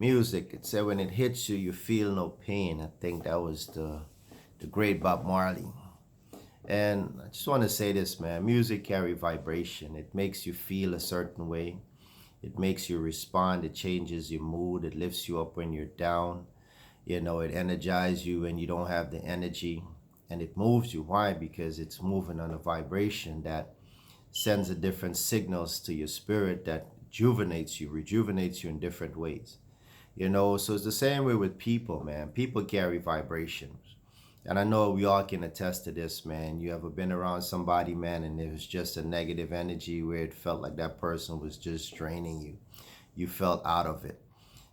music. It said when it hits you, you feel no pain. I think that was the great Bob Marley. And I just want to say this, man. Music carry vibration. It makes you feel a certain way. It makes you respond. It changes your mood. It lifts you up when you're down. It energizes you when you don't have the energy. And it moves you. Why? Because it's moving on a vibration that sends a different signals to your spirit that rejuvenates you in different ways. So it's the same way with people, man. People carry vibrations. And I know we all can attest to this, man. You ever been around somebody, man, and it was just a negative energy where it felt like that person was just draining you. You felt out of it,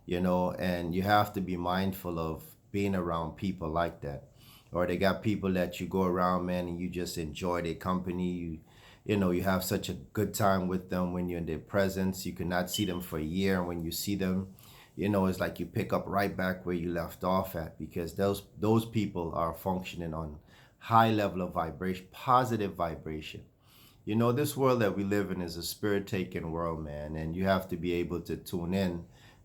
and you have to be mindful of being around people like that. Or they got people that you go around, man, and you just enjoy their company. You have such a good time with them when you're in their presence. You cannot see them for a year, and when you see them, it's like you pick up right back where you left off at, because those people are functioning on high level of vibration, positive vibration. This world that we live in is a spirit taken world, man, and you have to be able to tune in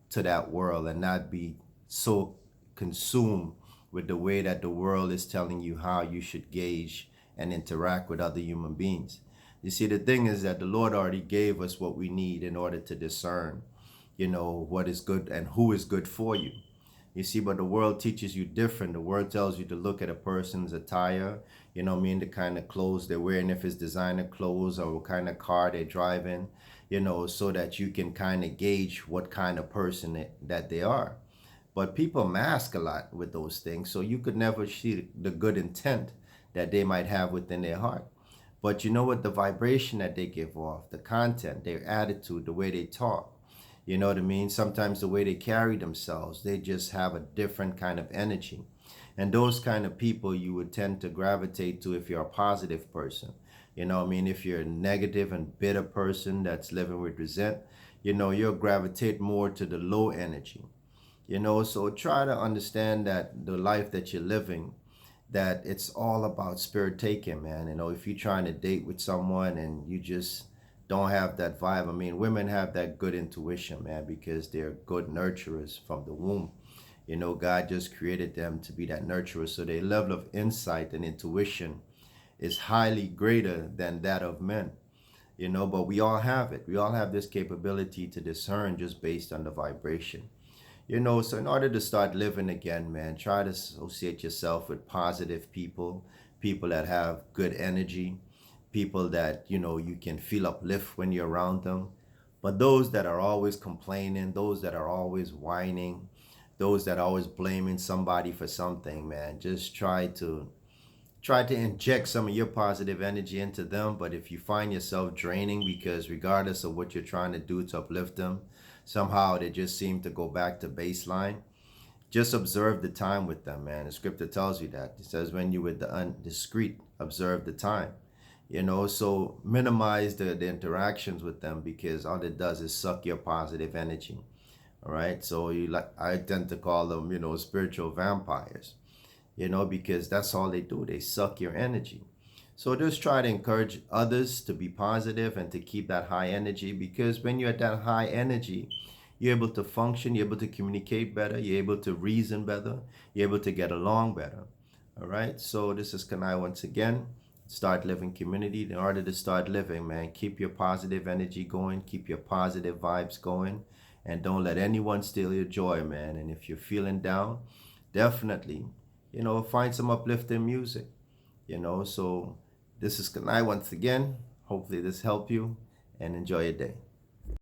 to that world and not be so consumed with the way that the world is telling you how you should gauge and interact with other human beings. You see, the thing is that the Lord already gave us what we need in order to discern, what is good and who is good for you. You see, but the world teaches you different. The world tells you to look at a person's attire, the kind of clothes they're wearing, if it's designer clothes, or what kind of car they're driving, so that you can kind of gauge what kind of person that they are. But people mask a lot with those things, so you could never see the good intent that they might have within their heart. But you know what? The vibration that they give off, the content, their attitude, the way they talk, you know what I mean? Sometimes the way they carry themselves, they just have a different kind of energy. And those kind of people you would tend to gravitate to if you're a positive person. If you're a negative and bitter person that's living with resent, you'll gravitate more to the low energy. So try to understand that the life that you're living, that it's all about spirit taking, man. If you're trying to date with someone and you just don't have that vibe, I mean, women have that good intuition, man, because they're good nurturers from the womb. God just created them to be that nurturer, so their level of insight and intuition is highly greater than that of men. But we all have it. We all have this capability to discern just based on the vibration. So in order to start living again, man, try to associate yourself with positive people, people that have good energy, people that, you can feel uplift when you're around them. But those that are always complaining, those that are always whining, those that are always blaming somebody for something, man, just try to inject some of your positive energy into them. But if you find yourself draining, because regardless of what you're trying to do to uplift them, somehow they just seem to go back to baseline, just observe the time with them, man. The scripture tells you that. It says when you're with the undiscreet, observe the time. So minimize the interactions with them, because all it does is suck your positive energy. All right. So I tend to call them, spiritual vampires, because that's all they do. They suck your energy. So just try to encourage others to be positive and to keep that high energy, because when you're at that high energy, you're able to function, you're able to communicate better, you're able to reason better, you're able to get along better. All right. So this is Kanai once again. Start living community. In order to start living, man, keep your positive energy going, keep your positive vibes going, and don't let anyone steal your joy, man. And if you're feeling down, definitely, find some uplifting music, So this is Kanai once again. Hopefully this helped you, and enjoy your day.